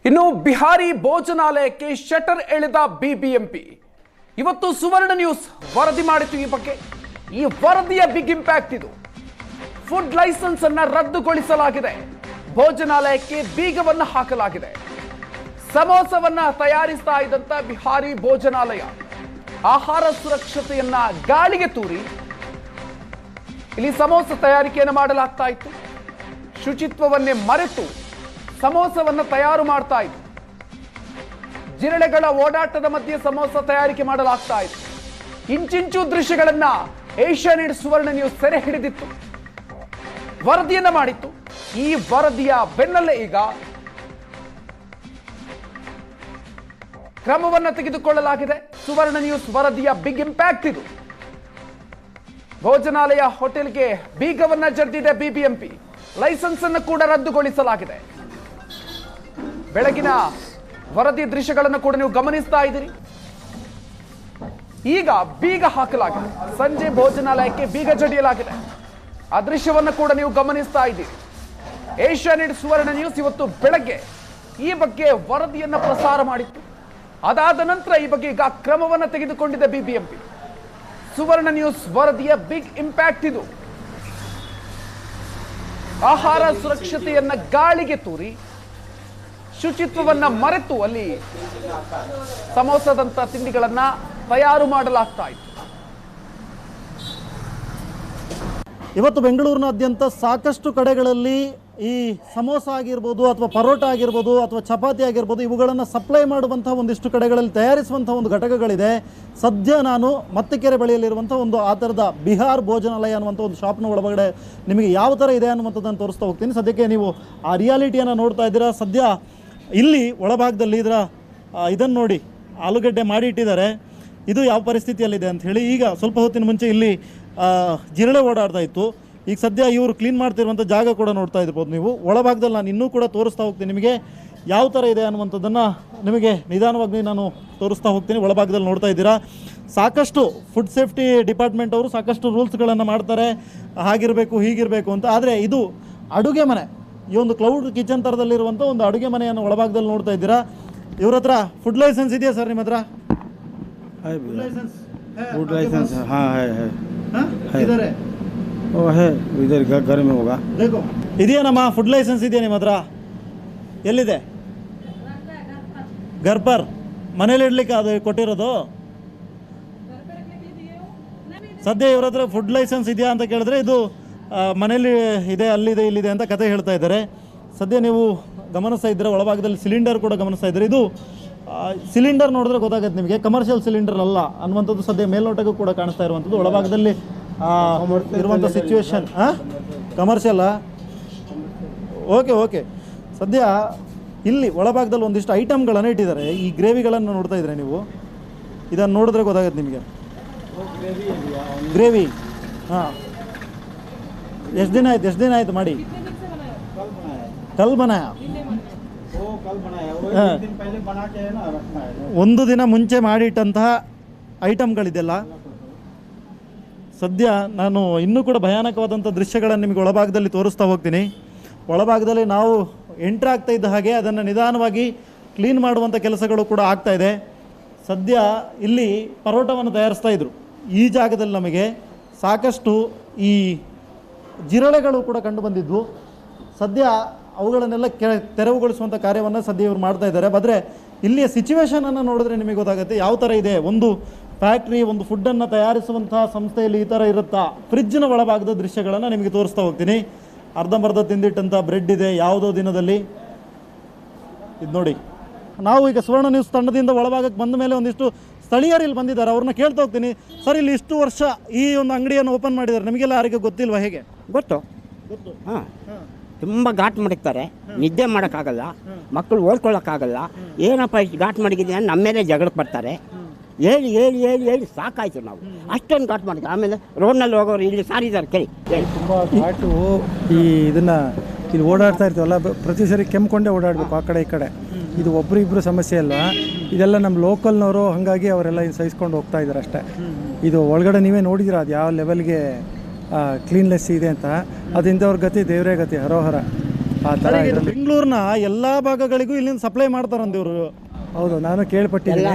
ಇನ್ನು ಬಿಹಾರಿ ಭೋಜನಾಲಯಕ್ಕೆ ಶಟರ್ ಎಳೆದ ಬಿಬಿಎಂಪಿ. ಇವತ್ತು ಸುವರ್ಣ ನ್ಯೂಸ್ ವರದಿ ಮಾಡಿತು ಈ ಬಗ್ಗೆ. ಈ ವರದಿಯ ಬಿಗ್ ಇಂಪ್ಯಾಕ್ಟ್ ಇದು. ಫುಡ್ ಲೈಸೆನ್ಸ್ ಅನ್ನ ರದ್ದುಗೊಳಿಸಲಾಗಿದೆ. ಭೋಜನಾಲಯಕ್ಕೆ ಬೀಗವನ್ನು ಹಾಕಲಾಗಿದೆ. ಸಮೋಸವನ್ನ ತಯಾರಿಸ್ತಾ ಇದ್ದಂತ ಬಿಹಾರಿ ಭೋಜನಾಲಯ ಆಹಾರ ಸುರಕ್ಷತೆಯನ್ನ ಗಾಳಿಗೆ ತೂರಿ ಇಲ್ಲಿ ಸಮೋಸ ತಯಾರಿಕೆಯನ್ನು ಮಾಡಲಾಗ್ತಾ ಇತ್ತು. ಶುಚಿತ್ವವನ್ನೇ ಮರೆತು ಸಮೋಸವನ್ನ ತಯಾರು ಮಾಡ್ತಾ ಇತ್ತು. ಜಿರಳೆಗಳ ಓಡಾಟದ ಮಧ್ಯೆ ಸಮೋಸ ತಯಾರಿಕೆ ಮಾಡಲಾಗ್ತಾ ಇತ್ತು. ಇಂಚಿಂಚು ದೃಶ್ಯಗಳನ್ನ ಏಷ್ಯಾನೆಟ್ ಸುವರ್ಣ ನ್ಯೂಸ್ ಸೆರೆ ಹಿಡಿದಿತ್ತು, ವರದಿಯನ್ನ ಮಾಡಿತ್ತು. ಈ ವರದಿಯ ಬೆನ್ನಲ್ಲೇ ಈಗ ಕ್ರಮವನ್ನು ತೆಗೆದುಕೊಳ್ಳಲಾಗಿದೆ. ಸುವರ್ಣ ನ್ಯೂಸ್ ವರದಿಯ ಬಿಗ್ ಇಂಪ್ಯಾಕ್ಟ್ ಇದು. ಭೋಜನಾಲಯ ಹೋಟೆಲ್ಗೆ ಬೀಗವನ್ನ ಜಡಿದಿದೆ ಬಿಬಿಎಂಪಿ. ಲೈಸೆನ್ಸ್ ಅನ್ನು ಕೂಡ ರದ್ದುಗೊಳಿಸಲಾಗಿದೆ. ಬೆಳಗಿನ ವರದಿ ದೃಶ್ಯಗಳನ್ನು ಕೂಡ ನೀವು ಗಮನಿಸ್ತಾ ಇದ್ದೀರಿ. ಈಗ ಬೀಗ ಹಾಕಲಾಗಿದೆ. ಸಂಜೆ ಭೋಜನಾಲಯಕ್ಕೆ ಬೀಗ ಜಡಿಯಲಾಗಿದೆ. ಆ ದೃಶ್ಯವನ್ನು ಕೂಡ ನೀವು ಗಮನಿಸ್ತಾ ಇದ್ದೀರಿ. ಏಷ್ಯಾನೆಟ್ ಸುವರ್ಣ ನ್ಯೂಸ್ ಇವತ್ತು ಬೆಳಗ್ಗೆ ಈ ಬಗ್ಗೆ ವರದಿಯನ್ನ ಪ್ರಸಾರ ಮಾಡಿತ್ತು. ಅದಾದ ನಂತರ ಈ ಬಗ್ಗೆ ಈಗ ಕ್ರಮವನ್ನು ತೆಗೆದುಕೊಂಡಿದೆ ಬಿಬಿಎಂಪಿ. ಸುವರ್ಣ ನ್ಯೂಸ್ ವರದಿಯ ಬಿಗ್ ಇಂಪ್ಯಾಕ್ಟ್ ಇದು. ಆಹಾರ ಸುರಕ್ಷತೆಯನ್ನ ಗಾಳಿಗೆ ತೂರಿ ಶುಚಿತ್ವವನ್ನ ಮರೆತು ಅಲ್ಲಿ ಸಮೋಸದಂತ ತಿಂಡಿಗಳನ್ನ ತಯಾರು ಮಾಡಲಾಗ್ತಾ ಇತ್ತು. ಇವತ್ತು ಬೆಂಗಳೂರಿನಾದ್ಯಂತ ಸಾಕಷ್ಟು ಕಡೆಗಳಲ್ಲಿ ಈ ಸಮೋಸ ಆಗಿರ್ಬೋದು ಅಥವಾ ಪರೋಟ ಆಗಿರ್ಬೋದು ಅಥವಾ ಚಪಾತಿ ಆಗಿರ್ಬೋದು ಇವುಗಳನ್ನು ಸಪ್ಲೈ ಮಾಡುವಂಥ ಒಂದಿಷ್ಟು ಕಡೆಗಳಲ್ಲಿ ತಯಾರಿಸುವಂಥ ಒಂದು ಘಟಕಗಳಿದೆ. ಸದ್ಯ ನಾನು ಮತ್ತಿಕೆರೆ ಬಳಿಯಲ್ಲಿರುವಂಥ ಒಂದು ಆ ಥರದ ಬಿಹಾರ್ ಭೋಜನಾಲಯ ಅನ್ನುವಂಥ ಒಂದು ಶಾಪ್ನ ಒಳಗಡೆ ನಿಮಗೆ ಯಾವ ಥರ ಇದೆ ಅನ್ನುವಂಥದ್ದನ್ನು ತೋರಿಸ್ತಾ ಹೋಗ್ತೀನಿ. ಸದ್ಯಕ್ಕೆ ನೀವು ಆ ರಿಯಾಲಿಟಿಯನ್ನು ನೋಡ್ತಾ ಇದ್ದೀರಾ. ಸದ್ಯ ಇಲ್ಲಿ ಒಳಭಾಗದಲ್ಲಿ ಇದನ್ನು ನೋಡಿ, ಆಲೂಗಡ್ಡೆ ಮಾಡಿ ಇಟ್ಟಿದ್ದಾರೆ. ಇದು ಯಾವ ಪರಿಸ್ಥಿತಿಯಲ್ಲಿದೆ ಅಂಥೇಳಿ. ಈಗ ಸ್ವಲ್ಪ ಹೊತ್ತಿನ ಮುಂಚೆ ಇಲ್ಲಿ ಜಿರಳೆ ಓಡಾಡ್ತಾ ಇತ್ತು. ಈಗ ಸದ್ಯ ಇವರು ಕ್ಲೀನ್ ಮಾಡ್ತಿರುವಂಥ ಜಾಗ ಕೂಡ ನೋಡ್ತಾ ಇರ್ಬೋದು ನೀವು. ಒಳಭಾಗದಲ್ಲಿ ನಾನು ಇನ್ನೂ ಕೂಡ ತೋರಿಸ್ತಾ ಹೋಗ್ತೀನಿ ನಿಮಗೆ ಯಾವ ಥರ ಇದೆ ಅನ್ನುವಂಥದ್ದನ್ನು ನಿಮಗೆ ನಿಧಾನವಾಗಿ ನಾನು ತೋರಿಸ್ತಾ ಹೋಗ್ತೀನಿ. ಒಳಭಾಗದಲ್ಲಿ ನೋಡ್ತಾ ಇದ್ದೀರಾ, ಸಾಕಷ್ಟು ಫುಡ್ ಸೇಫ್ಟಿ ಡಿಪಾರ್ಟ್ಮೆಂಟ್ ಅವರು ಸಾಕಷ್ಟು ರೂಲ್ಸ್ಗಳನ್ನು ಮಾಡ್ತಾರೆ, ಹಾಗಿರಬೇಕು ಹೀಗಿರಬೇಕು ಅಂತ. ಆದರೆ ಇದು ಅಡುಗೆ ಮನೆ, ಈ ಒಂದು ಕ್ಲೌಡ್ ಕಿಚನ್ ಥರದಲ್ಲಿರುವಂಥ ಒಂದು ಅಡುಗೆ ಮನೆಯನ್ನು ಒಳಭಾಗದಲ್ಲಿ ನೋಡ್ತಾ ಇದ್ದೀರಾ. ಇವ್ರ ಹತ್ರ ಫುಡ್ ಲೈಸೆನ್ಸ್ ಇದೆಯಾ ಸರ್ ನಿಮ್ಮ ಹತ್ರ? फूड लाइसेंस हाँ है ಇದ್ದಾರೆ. वो है इधर घर में होगा. देखो ಇದೆಯೇನಮ್ಮ, ಫುಡ್ ಲೈಸೆನ್ಸ್ ಇದೆಯಾ ನಿಮ್ಮ ಹತ್ರ? ಎಲ್ಲಿದೆ? ಗರ್ಪರ್ ಮನೇಲಿ ಇಡ್ಲಿಕ್ಕೆ ಅದು ಕೊಟ್ಟಿರೋದು. ಸದ್ಯ ಇವ್ರ ಹತ್ರ ಫುಡ್ ಲೈಸೆನ್ಸ್ ಇದೆಯಾ ಅಂತ ಕೇಳಿದ್ರೆ ಇದು ಮನೇಲಿ ಇದೆ, ಅಲ್ಲಿದೆ, ಇಲ್ಲಿದೆ ಅಂತ ಕತೆ ಹೇಳ್ತಾ ಇದ್ದಾರೆ. ಸದ್ಯ ನೀವು ಗಮನಿಸ್ತಾ ಇದ್ದರೆ ಒಳಭಾಗದಲ್ಲಿ ಸಿಲಿಂಡರ್ ಕೂಡ ಗಮನಿಸ್ತಾ ಇದ್ದಾರೆ. ಇದು ಸಿಲಿಂಡರ್ ನೋಡಿದ್ರೆ ಗೊತ್ತಾಗುತ್ತೆ ನಿಮಗೆ, ಕಮರ್ಷಿಯಲ್ ಸಿಲಿಂಡರ್ ಅಲ್ಲ ಅನ್ನುವಂಥದ್ದು ಸದ್ಯ ಮೇಲ್ನೋಟಕ್ಕೂ ಕೂಡ ಕಾಣಿಸ್ತಾ ಇರುವಂಥದ್ದು. ಒಳಭಾಗದಲ್ಲಿ ಇರುವಂಥ ಸಿಚುವೇಶನ್ ಕಮರ್ಷಿಯಲ್ಲ. ಓಕೆ ಸದ್ಯ ಇಲ್ಲಿ ಒಳಭಾಗದಲ್ಲಿ ಒಂದಿಷ್ಟು ಐಟಮ್ಗಳನ್ನು ಇಟ್ಟಿದ್ದಾರೆ. ಈ ಗ್ರೇವಿಗಳನ್ನು ನೋಡ್ತಾ ಇದ್ರೆ ನೀವು, ಇದನ್ನು ನೋಡಿದ್ರೆ ಗೊತ್ತಾಗುತ್ತೆ ನಿಮಗೆ. ಗ್ರೇವಿ ಹಾಂ, ಎಷ್ಟು ದಿನ ಆಯ್ತು ಮಾಡಿ? ಕಲ್ ಬನಾಯ ಒಂದು ದಿನ ಮುಂಚೆ ಮಾಡಿಟ್ಟಂತಹ ಐಟಮ್ಗಳಿದೆಲ್ಲ. ಸದ್ಯ ನಾನು ಇನ್ನೂ ಕೂಡ ಭಯಾನಕವಾದಂಥ ದೃಶ್ಯಗಳನ್ನು ನಿಮಗೆ ಒಳಭಾಗದಲ್ಲಿ ತೋರಿಸ್ತಾ ಹೋಗ್ತೀನಿ. ಒಳಭಾಗದಲ್ಲಿ ನಾವು ಎಂಟ್ರ್ ಆಗ್ತಾ ಇದ್ದ ಹಾಗೆ ಅದನ್ನು ನಿಧಾನವಾಗಿ ಕ್ಲೀನ್ ಮಾಡುವಂಥ ಕೆಲಸಗಳು ಕೂಡ ಆಗ್ತಾ ಇದೆ. ಸದ್ಯ ಇಲ್ಲಿ ಪರೋಟವನ್ನು ತಯಾರಿಸ್ತಾ ಇದ್ರು. ಈ ಜಾಗದಲ್ಲಿ ನಮಗೆ ಸಾಕಷ್ಟು ಈ ಜಿರಳೆಗಳು ಕೂಡ ಕಂಡು ಬಂದಿದ್ವು. ಸದ್ಯ ಅವುಗಳನ್ನೆಲ್ಲ ತೆರವುಗೊಳಿಸುವಂಥ ಕಾರ್ಯವನ್ನು ಸದ್ಯ ಇವರು ಮಾಡ್ತಾ ಇದ್ದಾರೆ. ಆದರೆ ಇಲ್ಲಿಯ ಸಿಚುವೇಶನನ್ನು ನೋಡಿದ್ರೆ ನಿಮಗೆ ಗೊತ್ತಾಗುತ್ತೆ ಯಾವ ಥರ ಇದೆ. ಒಂದು ಫ್ಯಾಕ್ಟ್ರಿ, ಒಂದು ಫುಡ್ಡನ್ನು ತಯಾರಿಸುವಂಥ ಸಂಸ್ಥೆಯಲ್ಲಿ ಈ ಥರ ಇರುತ್ತಾ? ಫ್ರಿಜ್ನ ಒಳಭಾಗದ ದೃಶ್ಯಗಳನ್ನು ನಿಮಗೆ ತೋರಿಸ್ತಾ ಹೋಗ್ತೀನಿ. ಅರ್ಧಂಬರ್ಧ ತಿಂದಿಟ್ಟಂಥ ಬ್ರೆಡ್ ಇದೆ ಯಾವುದೋ ದಿನದಲ್ಲಿ. ಇದು ನೋಡಿ, ನಾವು ಈಗ ಸುವರ್ಣ ನ್ಯೂಸ್ ತಂಡದಿಂದ ಒಳಭಾಗಕ್ಕೆ ಬಂದ ಮೇಲೆ ಒಂದಿಷ್ಟು ಸ್ಥಳೀಯರು ಇಲ್ಲಿ ಬಂದಿದ್ದಾರೆ. ಅವ್ರನ್ನ ಕೇಳ್ತಾ ಹೋಗ್ತೀನಿ. ಸರ್, ಇಲ್ಲಿ ಇಷ್ಟು ವರ್ಷ ಈ ಒಂದು ಅಂಗಡಿಯನ್ನು ಓಪನ್ ಮಾಡಿದ್ದಾರೆ, ನಿಮಗೆಲ್ಲ ಯಾರಿಗೆ ಗೊತ್ತಿಲ್ವಾ? ಹೇಗೆ ಗೊತ್ತು? ಹಾಂ, ತುಂಬ ಘಾಟ್ ಮಡಗ್ತಾರೆ, ನಿದ್ದೆ ಮಾಡೋಕ್ಕಾಗಲ್ಲ, ಮಕ್ಕಳು ಓದ್ಕೊಳ್ಳೋಕ್ಕಾಗಲ್ಲ. ಏನಪ್ಪ ಇಷ್ಟು ಘಾಟ್ ಮಡಗಿದ್ದೀನಿ ನಮ್ಮ ಮೇಲೆ ಜಗಳಕ್ಕೆ ಬರ್ತಾರೆ. ಹೇಳಿ ಸಾಕಾಯ್ತು. ನಾವು ಅಷ್ಟೊಂದು ಘಾಟ್ ಮಾಡಿದ್ವಿ. ಆಮೇಲೆ ರೋಡ್ನಲ್ಲಿ ಹೋಗೋರು ಇಲ್ಲಿ ಸಾರಿದ್ದಾರೆ ಕೇಳಿ. ತುಂಬ ಘಾಟು. ಈ ಇದನ್ನು ಇಲ್ಲಿ ಓಡಾಡ್ತಾ ಇರ್ತೀವಲ್ಲ, ಪ್ರತಿ ಸರಿ ಕೆಮ್ಕೊಂಡೇ ಓಡಾಡಬೇಕು ಆ ಕಡೆ ಈ ಕಡೆ. ಇದು ಒಬ್ಬರು ಇಬ್ಬರು ಸಮಸ್ಯೆ ಅಲ್ಲ, ಇದೆಲ್ಲ ನಮ್ಮ ಲೋಕಲ್ನವರು, ಹಾಗಾಗಿ ಅವರೆಲ್ಲ ಸಹಿಸ್ಕೊಂಡು ಹೋಗ್ತಾ ಇದ್ದಾರೆ ಅಷ್ಟೇ. ಇದು ಒಳಗಡೆ ನೀವೇ ನೋಡಿದ್ದೀರಾ ಅದು ಯಾವ ಲೆವೆಲ್ಗೆ ಕ್ಲೀನ್ಲೆಸ್ ಇದೆ ಅಂತ. ಅದು ಇಂಥವ್ರ ಗತಿ ದೇವರೇ ಗತಿ, ಹರೋಹರ. ಆ ಥರ ಇದರಲ್ಲಿ. ಬೆಂಗಳೂರಿನ ಎಲ್ಲಾ ಭಾಗಗಳಿಗೂ ಇಲ್ಲಿಂದ ಸಪ್ಲೈ ಮಾಡ್ತಾರಂತ ಇವರು. ಹೌದು, ನಾನು ಕೇಳ್ಪಟ್ಟಿದ್ದೀನಿ.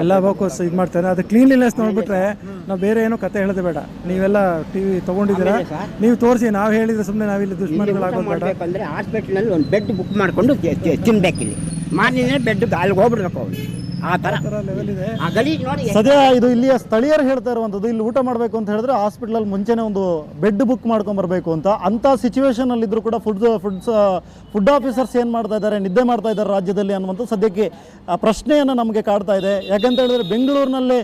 ಎಲ್ಲ ಭಾಗಕ್ಕೂ ಇದು ಮಾಡ್ತಾರೆ. ಅದು ಕ್ಲೀನ್ಲಿನೆಸ್ ನೋಡ್ಬಿಟ್ರೆ ನಾವು ಬೇರೆ ಏನೋ ಕತೆ ಹೇಳೋದು ಬೇಡ. ನೀವೆಲ್ಲ ಟಿವಿ ತೊಗೊಂಡಿದ್ದೀರಾ, ನೀವು ತೋರಿಸಿ. ನಾವು ಹೇಳಿದ್ರೆ ಸುಮ್ಮನೆ ನಾವಿಲ್ಲಿ ದುಶ್ಮನಗಳಾಗೋದು ಬೇಡ. ಮಾಡಬೇಕಂದ್ರೆ ಹಾಸ್ಪಿಟ್ಲಲ್ಲಿ ಒಂದು ಬೆಡ್ ಬುಕ್ ಮಾಡಿಕೊಂಡು ತಿನ್ಬೇಕಿಲ್ಲಿ. ಮಾರ್ನಿಂಗ್ ಬೆಡ್ ಅಲ್ಲಿಗೆ ಹೋಗ್ಬಿಡ್ಬೇಕು ಅವ್ರು. ಆ ಥರ ಲೆವೆಲ್ ಇದೆ. ಆ ಗಲೀಜು ನೋಡಿ. ಸದ್ಯ ಇದು ಇಲ್ಲಿಯ ಸ್ಥಳೀಯರು ಹೇಳ್ತಾ ಇರುವಂಥದ್ದು, ಇಲ್ಲಿ ಊಟ ಮಾಡಬೇಕು ಅಂತ ಹೇಳಿದ್ರೆ ಹಾಸ್ಪಿಟಲ್ ಮುಂಚೆನೇ ಒಂದು ಬೆಡ್ ಬುಕ್ ಮಾಡ್ಕೊಂಬರ್ಬೇಕು ಅಂತ ಸಿಚುವೇಶನ್ ಅಲ್ಲಿ ಇದ್ರು ಕೂಡ ಫುಡ್ ಆಫೀಸರ್ಸ್ ಏನು ಮಾಡ್ತಾ ಇದ್ದಾರೆ, ನಿದ್ದೆ ಮಾಡ್ತಾ ಇದ್ದಾರೆ ರಾಜ್ಯದಲ್ಲಿ ಅನ್ನುವಂಥ ಸದ್ಯಕ್ಕೆ ಆ ಪ್ರಶ್ನೆಯನ್ನು ನಮಗೆ ಕಾಡ್ತಾ ಇದೆ. ಯಾಕಂತ ಹೇಳಿದ್ರೆ ಬೆಂಗಳೂರಿನಲ್ಲೇ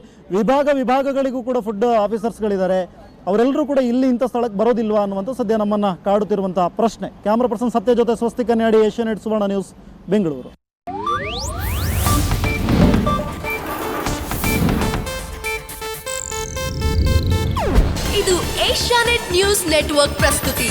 ವಿಭಾಗಗಳಿಗೂ ಕೂಡ ಫುಡ್ ಆಫೀಸರ್ಸ್ಗಳಿದ್ದಾರೆ. ಅವರೆಲ್ಲರೂ ಕೂಡ ಇಲ್ಲಿ ಇಂಥ ಸ್ಥಳಕ್ಕೆ ಬರೋದಿಲ್ವಾ ಅನ್ನುವಂಥ ಸದ್ಯ ನಮ್ಮನ್ನು ಕಾಡುತ್ತಿರುವಂಥ ಪ್ರಶ್ನೆ. ಕ್ಯಾಮ್ರಾ ಪರ್ಸನ್ ಸತ್ಯ ಜೊತೆ ಸ್ವಸ್ತಿಕ ಕನ್ಯಾಡಿ, ಏಷ್ಯಾನೆಟ್ ಸುವರ್ಣ ನ್ಯೂಸ್, ಬೆಂಗಳೂರು. ಇದು ಏಷ್ಯಾನೆಟ್ ನ್ಯೂಸ್ ನೆಟ್ವರ್ಕ್ ಪ್ರಸ್ತುತಿ.